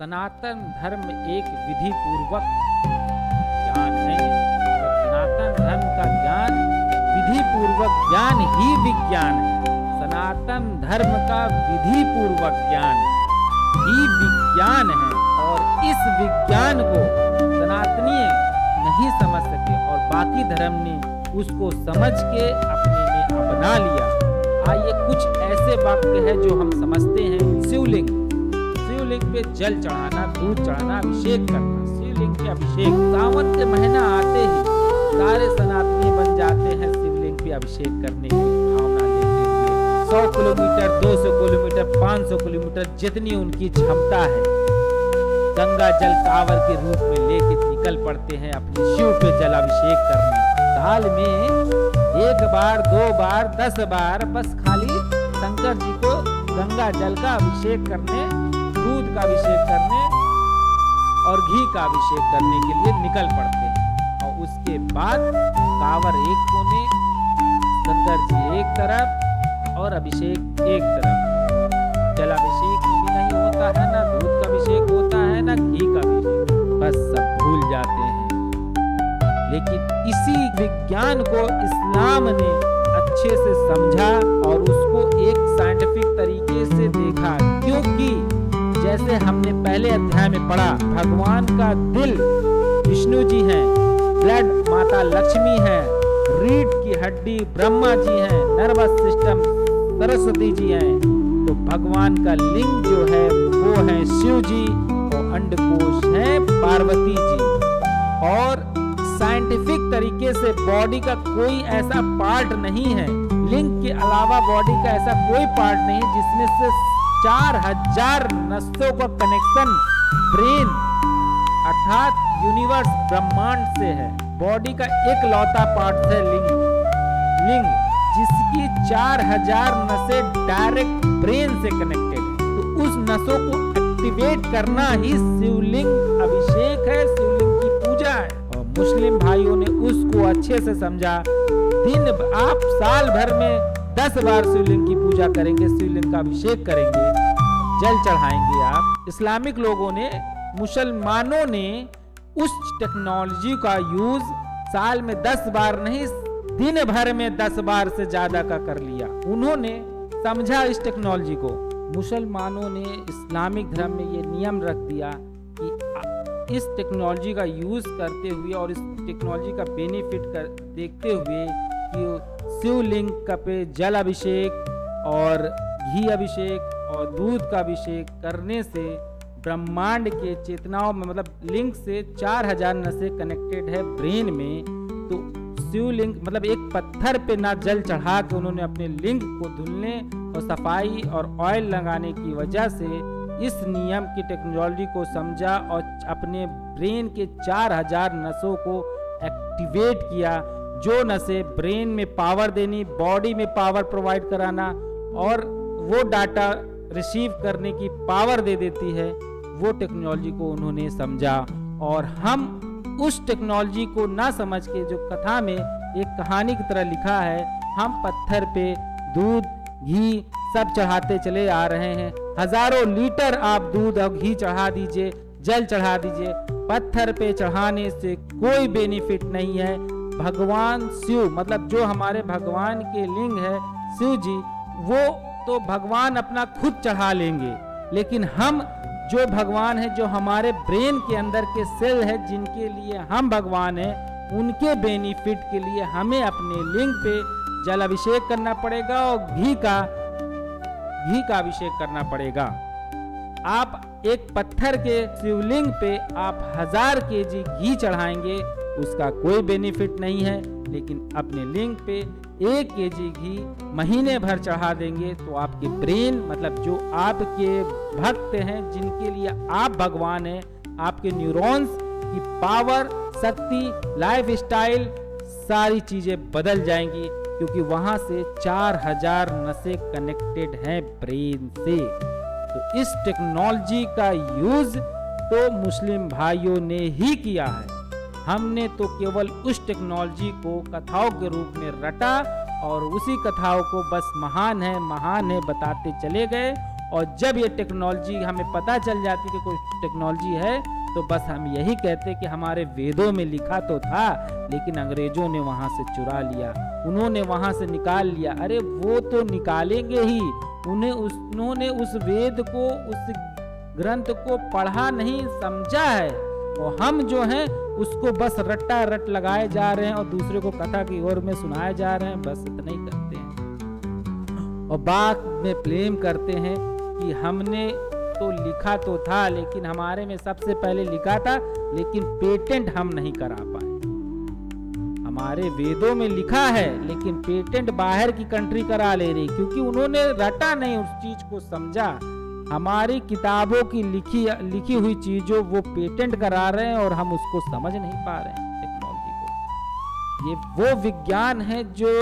सनातन धर्म एक विधि पूर्वक ज्ञान है। सनातन धर्म का ज्ञान विधि पूर्वक ज्ञान ही विज्ञान है। सनातन धर्म का विधि पूर्वक ज्ञान ही विज्ञान है और इस विज्ञान को सनातनी नहीं समझ सके और बाकी धर्म ने उसको समझ के अपने में अपना लिया। आइए कुछ ऐसे वाक्य है जो हम समझते हैं। शिवलिंग पे जल चढ़ाना, दूध चढ़ाना, अभिषेक करना। शिवलिंग के अभिषेक सावन के महीना आते ही सारे सनातनी बन जाते हैं शिवलिंग पे अभिषेक करने की भावना लेते हुए। 100 किलोमीटर, 200 किलोमीटर, 500 किलोमीटर जितनी उनकी क्षमता है, गंगा जल कांवर के रूप में लेके निकल पड़ते हैं अपने शिव पे जल अभिषेक करने। साल में 1 बार, 2 बार, 10 बार बस खाली शंकर जी को गंगा जल का अभिषेक करने, दूध का अभिषेक करने और घी का अभिषेक करने के लिए निकल पड़ते हैं। और उसके बाद कांवर एक कोने, शंकर जी एक तरफ और अभिषेक एक तरफ। जलाभिषेक भी नहीं होता है, ना दूध का अभिषेक होता है, ना घी का अभिषेक, बस सब भूल जाते हैं। लेकिन इसी विज्ञान को इस्लाम ने अच्छे से समझा और उसको एक साइंटिफिक तरीके से देखा, क्योंकि जैसे हमने पहले अध्याय में पढ़ा, भगवान का दिल विष्णु जी हैं, ब्लड माता लक्ष्मी है, रीढ़ की हड्डी ब्रह्मा जी हैं, नर्वस सिस्टम सरस्वती जी हैं। तो भगवान का लिंग जो है वो है शिव जी और अंडकोश है पार्वती जी। और साइंटिफिक तरीके से बॉडी का कोई ऐसा पार्ट नहीं है, लिंग के अलावा बॉडी का ऐसा कोई पार्ट नहीं जिसमें से 4000 नसों का कनेक्शन ब्रेन अर्थात यूनिवर्स ब्रह्मांड से है। बॉडी का एक लौता पार्ट है लिंग जिसकी 4000 नसें डायरेक्ट ब्रेन से कनेक्टेड है। तो उस नसों को एक्टिवेट करना ही शिवलिंग अभिषेक है, शिवलिंग की पूजा है। और मुस्लिम भाइयों ने उसको अच्छे से समझा। आप साल भर में 10 बार शिवलिंग की पूजा करेंगे, शिवलिंग का अभिषेक करेंगे, जल चढ़ाएंगे आप। इस्लामिक लोगों ने, मुसलमानों ने उस टेक्नोलॉजी का यूज साल में 10 बार नहीं, दिन भर में 10 बार से ज्यादा का कर लिया। उन्होंने समझा इस टेक्नोलॉजी को। मुसलमानों ने इस्लामिक धर्म में ये नियम रख दिया कि इस टेक्नोलॉजी का यूज करते हुए और इस टेक्नोलॉजी का बेनिफिट देखते हुए कि शिवलिंग का पे जल अभिषेक और घी अभिषेक और दूध का अभिषेक करने से ब्रह्मांड के चेतनाओं में, मतलब लिंग से 4000 नसें कनेक्टेड है ब्रेन में। तो शिवलिंग मतलब एक पत्थर पे ना जल चढ़ा के उन्होंने अपने लिंग को धुलने और सफाई और ऑयल लगाने की वजह से इस नियम की टेक्नोलॉजी को समझा और अपने ब्रेन के 4000 नसों को एक्टिवेट किया। जो नसें ब्रेन में पावर देनी, बॉडी में पावर प्रोवाइड कराना और वो डाटा रिसीव करने की पावर दे देती है, वो टेक्नोलॉजी को उन्होंने समझा। और हम उस टेक्नोलॉजी को ना समझ के, जो कथा में एक कहानी की तरह लिखा है, हम पत्थर पे दूध घी सब चढ़ाते चले आ रहे हैं। हजारों लीटर आप दूध और घी चढ़ा दीजिए, जल चढ़ा दीजिए, पत्थर पे चढ़ाने से कोई बेनिफिट नहीं है। भगवान शिव, मतलब जो हमारे भगवान के लिंग है शिव जी, वो तो भगवान अपना खुद चढ़ा लेंगे। लेकिन हम जो भगवान है, जो हमारे ब्रेन के अंदर के सेल है, जिनके लिए हम भगवान हैं, उनके बेनिफिट के लिए हमें अपने लिंग पे जल अभिषेक करना पड़ेगा और घी का अभिषेक करना पड़ेगा। आप एक पत्थर के शिवलिंग पे आप 1000 केजी घी चढ़ाएंगे, उसका कोई बेनिफिट नहीं है। लेकिन अपने लिंग पे 1 केजी घी महीने भर चढ़ा देंगे तो आपके ब्रेन, मतलब जो आपके भक्त हैं, जिनके लिए आप भगवान हैं, आपके न्यूरॉन्स की पावर, शक्ति, लाइफ स्टाइल, सारी चीजें बदल जाएंगी, क्योंकि वहां से 4000 नसें कनेक्टेड हैं ब्रेन से। तो इस टेक्नोलॉजी का यूज तो मुस्लिम भाइयों ने ही किया है। हमने तो केवल उस टेक्नोलॉजी को कथाओं के रूप में रटा और उसी कथाओं को बस महान है बताते चले गए और जब ये टेक्नोलॉजी हमें पता चल जाती कि कोई टेक्नोलॉजी है, तो बस हम यही कहते कि हमारे वेदों में लिखा तो था, लेकिन अंग्रेजों ने वहां से चुरा लिया, उन्होंने वहां से निकाल लिया। अरे वो तो निकालेंगे ही, उन्होंने उस वेद को, उस ग्रंथ को पढ़ा नहीं, समझा है, और हम जो हैं उसको बस रट्टा रट लगाए जा रहे हैं और दूसरे को कथा की ओर में सुनाए जा रहे हैं, बस इतना ही करते हैं। और बाद में ब्लेम करते हैं कि हमने तो लिखा तो था, लेकिन हमारे में सबसे पहले लिखा था, लेकिन पेटेंट हम नहीं करा पाए। हमारे वेदों में लिखा है, लेकिन पेटेंट बाहर की कंट्री करा ले रही, क्योंकि उन्होंने रटा नहीं, उस चीज को समझा। हमारी किताबों की लिखी हुई चीजों वो पेटेंट करा रहे हैं और हम उसको समझ नहीं पा रहे हैं टेक्नोलॉजी को। ये वो विज्ञान है जो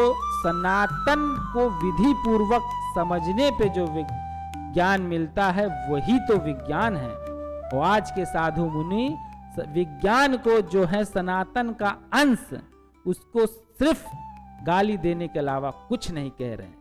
सनातन को विधि पूर्वक समझने पे जो ज्ञान मिलता है, वही तो विज्ञान है। और आज के साधु मुनि विज्ञान को जो है सनातन का अंश, उसको सिर्फ गाली देने के अलावा कुछ नहीं कह रहे हैं।